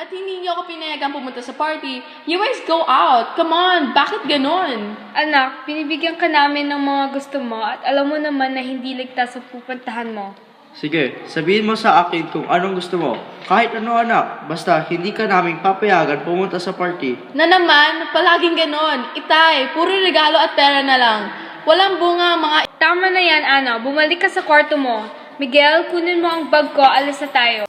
At hindi niyo ako pinayagang pumunta sa party. You guys go out. Come on, bakit ganon? Anak, binibigyan ka namin ng mga gusto mo at alam mo naman na hindi ligtas sa pupuntahan mo. Sige, sabihin mo sa akin kung anong gusto mo. Kahit ano anak, basta hindi ka namin papayagan pumunta sa party. Na naman, palaging ganon. Itay, puro regalo at pera na lang. Walang bunga mga... Tama na yan, Ana. Bumalik ka sa kwarto mo. Miguel, kunin mo ang bag ko. Alis na tayo.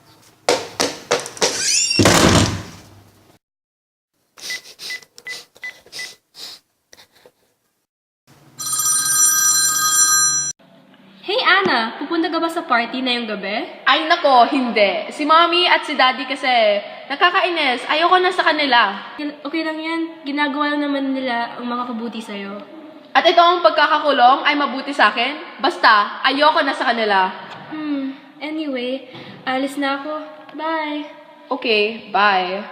Hey, Ana. Pupunta ka ba sa party na yung gabi? Ay nako, hindi. Si mommy at si daddy kasi nakakainis. Ayoko na sa kanila. Okay lang yan. Ginagawa lang naman nila ang makakabuti sa'yo. At ito ang pagkakakulong ay mabuti sa akin. Basta, ayoko na sa kanila. Anyway, alis na ako. Bye. Okay, bye.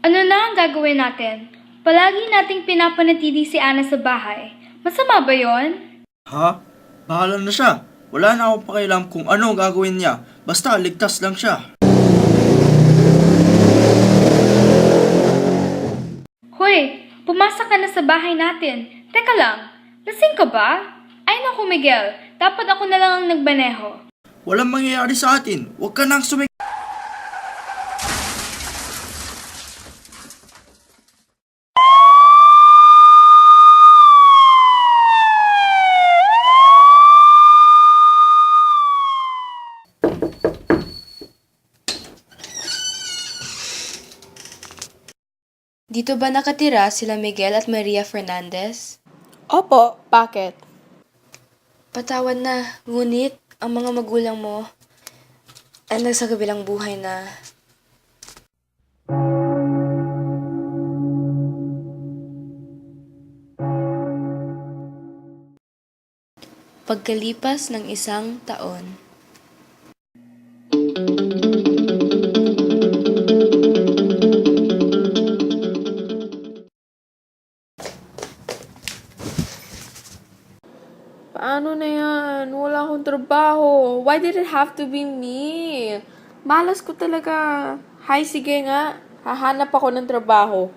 Ano na ang gagawin natin? Palagi nating pinapanatili si Ana sa bahay. Masama ba yon? Ha? Bahala na siya. Wala na akong pakialam kung ano gagawin niya. Basta ligtas lang siya. Hoy, pumasok ka na sa bahay natin. Teka lang, lasing ka ba? Ay naku Miguel, dapat ako na lang ang nagbaneho. Walang mangyayari sa atin. Huwag ka nang sumig... Dito ba nakatira sila Miguel at Maria Fernandez? Opo, bakit? Patawad na, ngunit ang mga magulang mo ay nasa kabilang buhay na. Pagkalipas ng isang taon. Paano na yan? Wala akong trabaho. Why did it have to be me? Malas ko talaga. Hay, sige nga. Hahanap ako ng trabaho.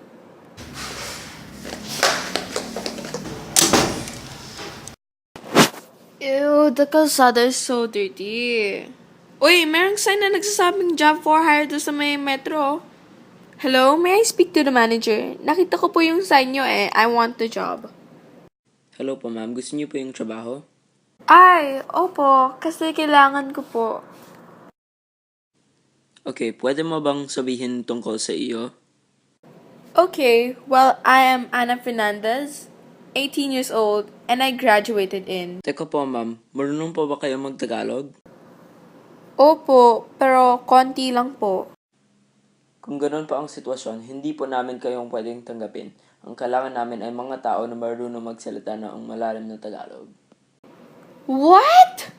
Ew, the calzada is so dirty. Uy, merong sign na nagsasabing job for hire doon sa may metro. Hello, may I speak to the manager? Nakita ko po yung sign nyo eh. I want the job. Hello po ma'am, gusto niyo po yung trabaho? Ay, opo. Kasi kailangan ko po. Okay, pwede mo bang sabihin tungkol sa iyo? Okay, well, I am Ana Fernandez, 18 years old, and I graduated in... Teka po ma'am, marunong po ba kayo mag-Tagalog? Opo, pero konti lang po. Kung ganoon pa ang sitwasyon, hindi po namin kayong pwedeng tanggapin. Ang kailangan namin ay mga tao na marunong magsalita ng malalim na Tagalog. What?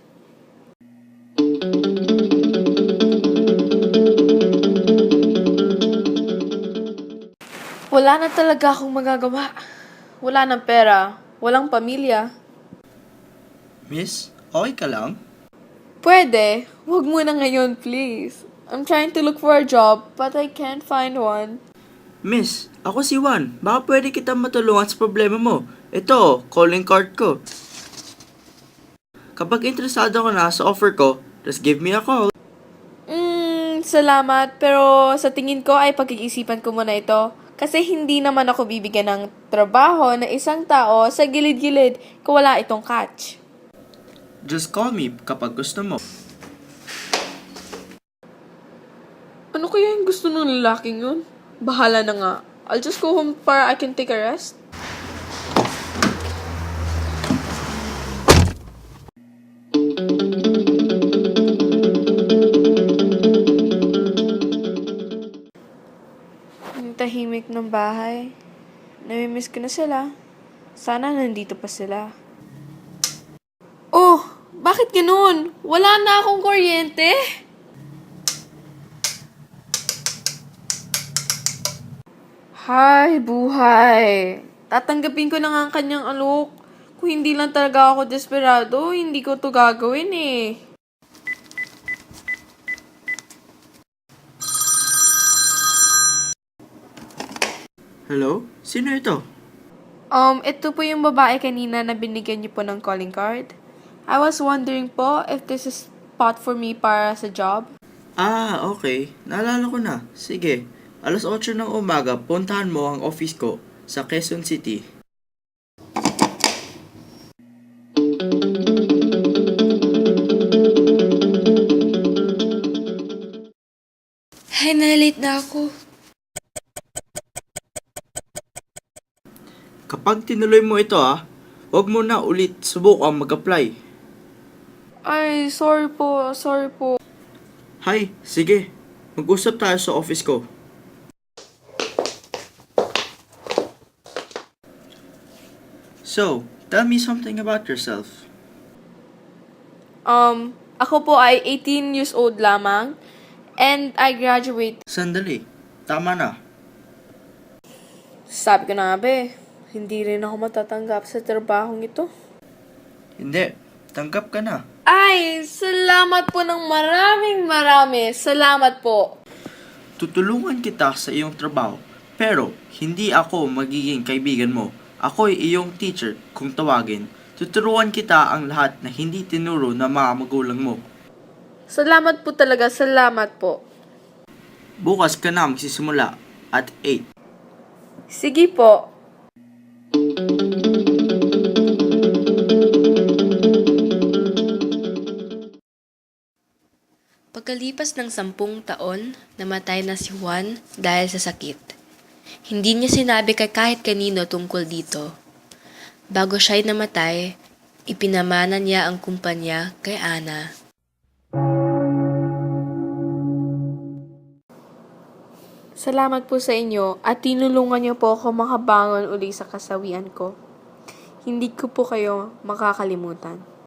Wala na talaga akong magagawa. Wala ng pera. Walang pamilya. Miss, okay ka lang? Pwede. Huwag mo na ngayon, please. I'm trying to look for a job, but I can't find one. Miss, ako si Juan. Baka pwede kita matulungan sa problema mo. Ito, calling card ko. Kapag interesado ka na sa offer ko, just give me a call. Salamat. Pero sa tingin ko ay pag-iisipan ko muna ito. Kasi hindi naman ako bibigyan ng trabaho na isang tao sa gilid-gilid kung wala itong catch. Just call me kapag gusto mo. Ano kaya yung gusto ng lalaking yun? Bahala na nga. I'll just go home para I can take a rest. Ang tahimik ng bahay. Namimiss ko na sila. Sana nandito pa sila. Oh, bakit ganun? Wala na akong kuryente? Hay, buhay. Tatanggapin ko na nga ang kanyang alok. Kung hindi lang talaga ako desperado, hindi ko to gagawin eh. Hello? Sino ito? Ito po yung babae kanina na binigyan niyo po ng calling card. I was wondering po if this is spot for me para sa job. Ah, okay. Naalala ko na. Sige. 8:00 ng umaga, puntahan mo ang office ko sa Quezon City. Ay, nalate na ako. Kapag tinuloy mo ito huwag mo na ulit subukang mag-apply. Ay, sorry po, sorry po. Hay, sige. Mag-usap tayo sa office ko. So, tell me something about yourself. Ako po ay 18 years old lamang and I graduate. Sandali. Tama na. Sabi ko na nga ba hindi rin ako matatanggap sa trabahong ito. Hindi. Tanggap ka na. Ay, salamat po ng marami. Salamat po. Tutulungan kita sa iyong trabaho. Pero, hindi ako magiging kaibigan mo. Ako ay iyong teacher kung tawagin. Tuturuan kita ang lahat na hindi tinuro ng mga magulang mo. Salamat po talaga, salamat po. Bukas ka na magsisimula at 8. Sige po. Pagkalipas ng 10 taon, namatay na si Juan dahil sa sakit. Hindi niya sinabi kay kahit kanino tungkol dito. Bago siya'y namatay, ipinamana niya ang kumpanya kay Ana. Salamat po sa inyo at tinulungan niyo po ako makabangon uli sa kasawian ko. Hindi ko po kayo makakalimutan.